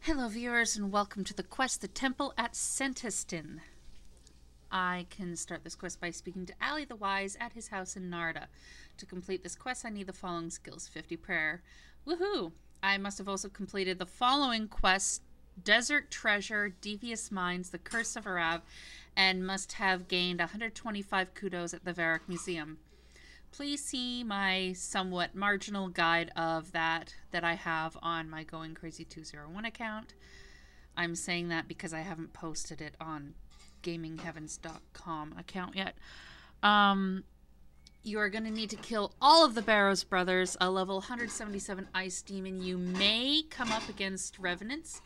Hello viewers and welcome to the quest, The Temple at Senntisten. I can start this quest by speaking to Ali the Wise at his house in Narda. To complete this quest I need the following skills: 50 prayer. Woohoo! I must have also completed the following quests: Desert Treasure, Devious Minds, The Curse of Arav, and must have gained 125 kudos at the Varric Museum. Please see my somewhat marginal guide of that I have on my Going Crazy 201 account. I'm saying that because I haven't posted it on gamingheavens.com account yet. You are going to need to kill all of the Barrows brothers, a level 177 ice demon. You may come up against revenants.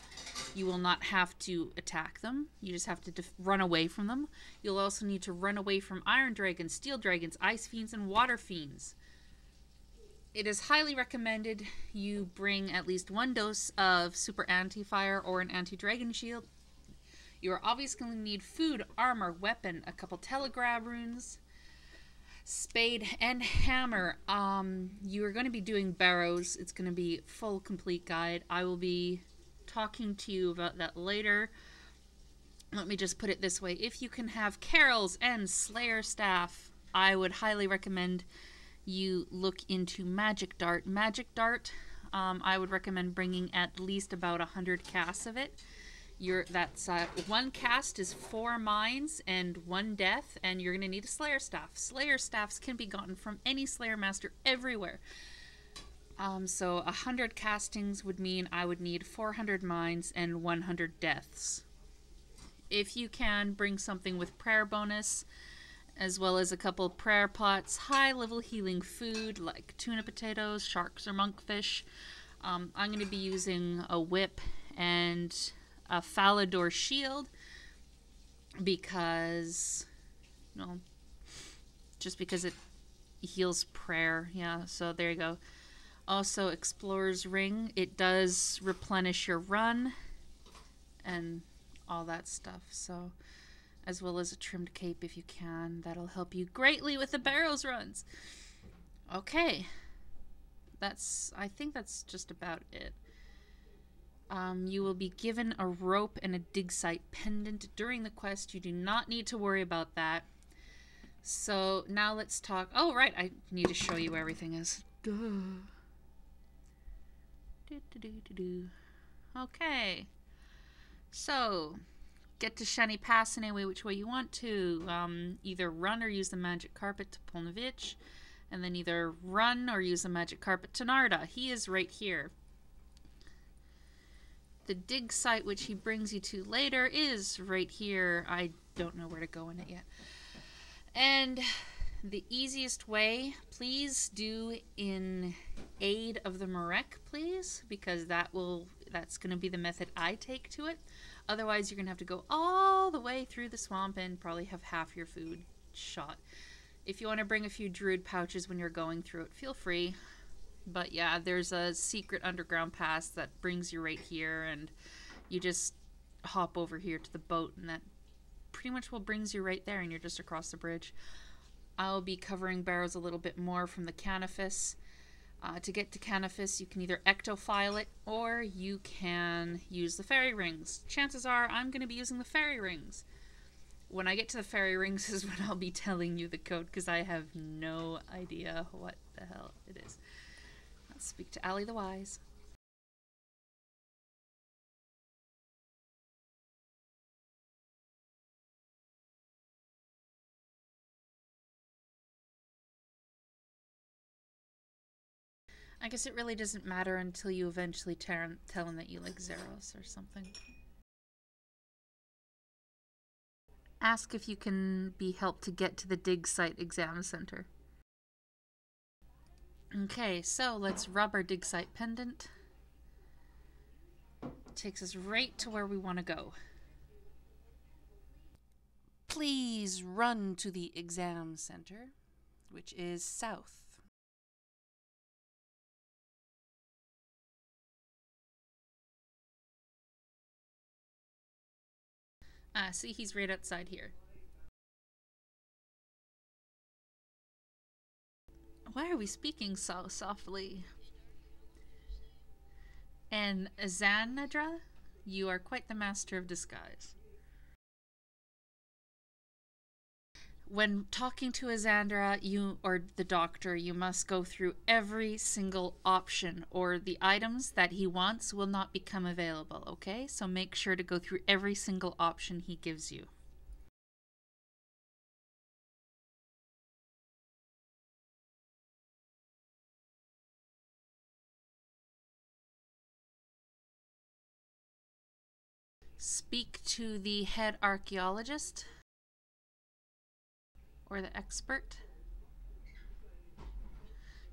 You will not have to attack them. You just have to run away from them. You'll also need to run away from iron dragons, steel dragons, ice fiends, and water fiends. It is highly recommended you bring at least one dose of super anti-fire or an anti-dragon shield. You are obviously going to need food, armor, weapon, a couple telegraph runes, spade, and hammer. You are going to be doing barrows. It's going to be full complete guide. I will be talking to you about that later. Let me just put it this way: if you can have carols and slayer staff, I would highly recommend you look into magic dart. I would recommend bringing at least about 100 casts of it. One cast is 4 mines and 1 death, and you're going to need a slayer staff. Slayer staffs can be gotten from any slayer master everywhere. So 100 castings would mean I would need 400 mines and 100 deaths. If you can, bring something with prayer bonus, as well as a couple prayer pots, high level healing food like tuna potatoes, sharks, or monkfish. I'm going to be using a whip and a Falador shield because, just because it heals prayer. Yeah, so there you go. Also, Explorer's Ring. It does replenish your run and all that stuff. So, as well as a trimmed cape if you can. That'll help you greatly with the barrows runs. Okay. I think that's just about it. You will be given a rope and a dig site pendant during the quest. You do not need to worry about that. So, now let's talk. Oh, right. I need to show you where everything is. Duh. Okay, so get to Shiny Pass in any way which way you want to. Either run or use the magic carpet to Polnovich, and then either run or use the magic carpet to Narda. He is right here. The dig site which he brings you to later is right here. I don't know where to go in it yet. And the easiest way, please do in aid of the Marek, please, because that's going to be the method I take to it. Otherwise, you're going to have to go all the way through the swamp and probably have half your food shot. If you want to bring a few druid pouches when you're going through it, feel free. But yeah, there's a secret underground pass that brings you right here, and you just hop over here to the boat, and that pretty much brings you right there, and you're just across the bridge. I'll be covering barrows a little bit more from the Canifis. To get to Canifis, you can either ectophile it or you can use the fairy rings. Chances are I'm going to be using the fairy rings. When I get to the fairy rings is when I'll be telling you the code, because I have no idea what the hell it is. Let's speak to Ali the Wise. I guess it really doesn't matter until you eventually tell him that you like Zeros or something. Ask if you can be helped to get to the dig site exam center. Okay, so let's rub our dig site pendant. Takes us right to where we want to go. Please run to the exam center, which is south. See, he's right outside here. Why are we speaking so softly? And Xanadra? You are quite the master of disguise. When talking to Azandra, or the doctor, you must go through every single option, or the items that he wants will not become available, okay? So make sure to go through every single option he gives you. Speak to the head archaeologist or the expert.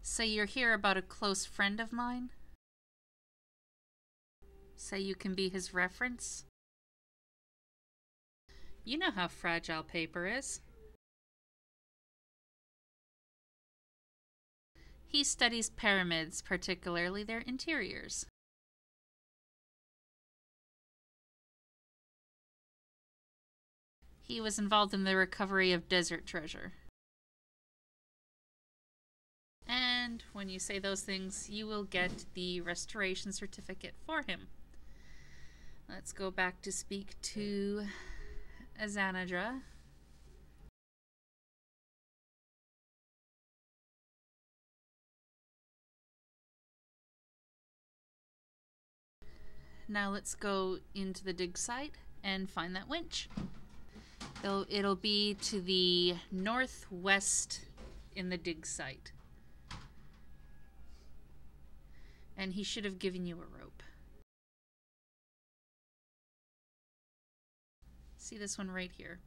Say you're here about a close friend of mine. Say you can be his reference. You know how fragile paper is. He studies pyramids, particularly their interiors. He was involved in the recovery of desert treasure. And when you say those things, you will get the restoration certificate for him. Let's go back to speak to Azanadra. Now let's go into the dig site and find that winch. It'll be to the northwest in the dig site. And he should have given you a rope. See this one right here.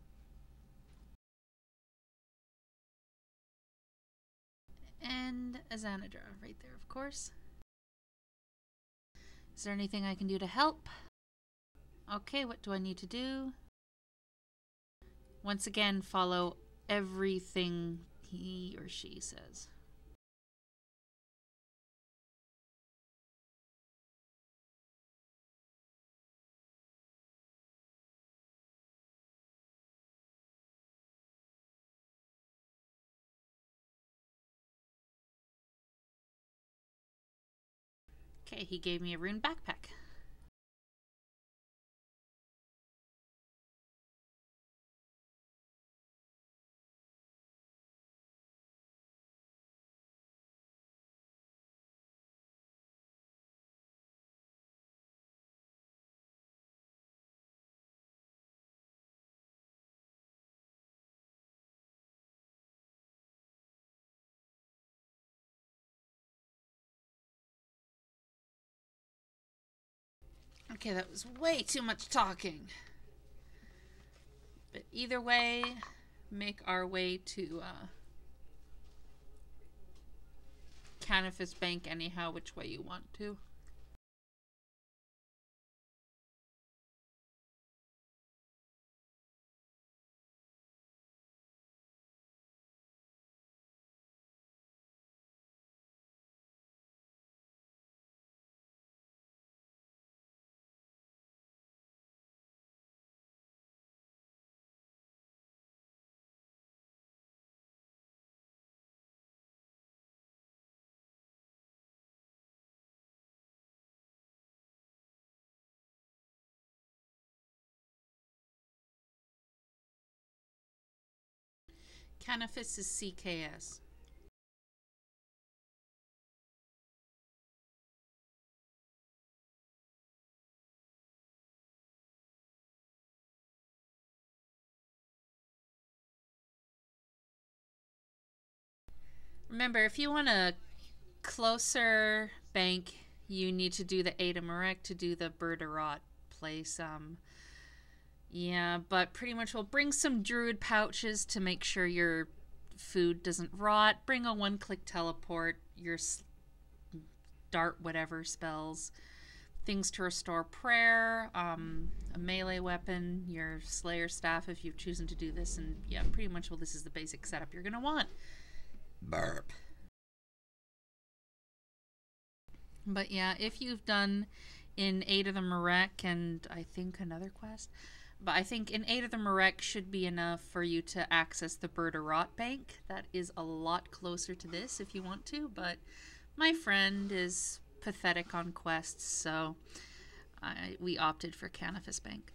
And Azanadra right there, of course. Is there anything I can do to help? Okay, what do I need to do? Once again, follow everything he or she says. Okay, he gave me a rune backpack. Okay, that was way too much talking. But either way, make our way to Canifis Bank anyhow, which way you want to. Canifis is CKS. Remember, if you want a closer bank, you need to do the Ada Marek to do the Berderot place. Yeah, but pretty much we'll bring some druid pouches to make sure your food doesn't rot. Bring a one-click teleport, your dart whatever spells, things to restore prayer, a melee weapon, your slayer staff if you've chosen to do this, and yeah, pretty much well this is the basic setup you're gonna want. Burp. But yeah, if you've done in Aid of the Marek and I think another quest, but I think in Aid of the Marek should be enough for you to access the Berderot Bank. That is a lot closer to this if you want to, but my friend is pathetic on quests, so we opted for Canifis Bank.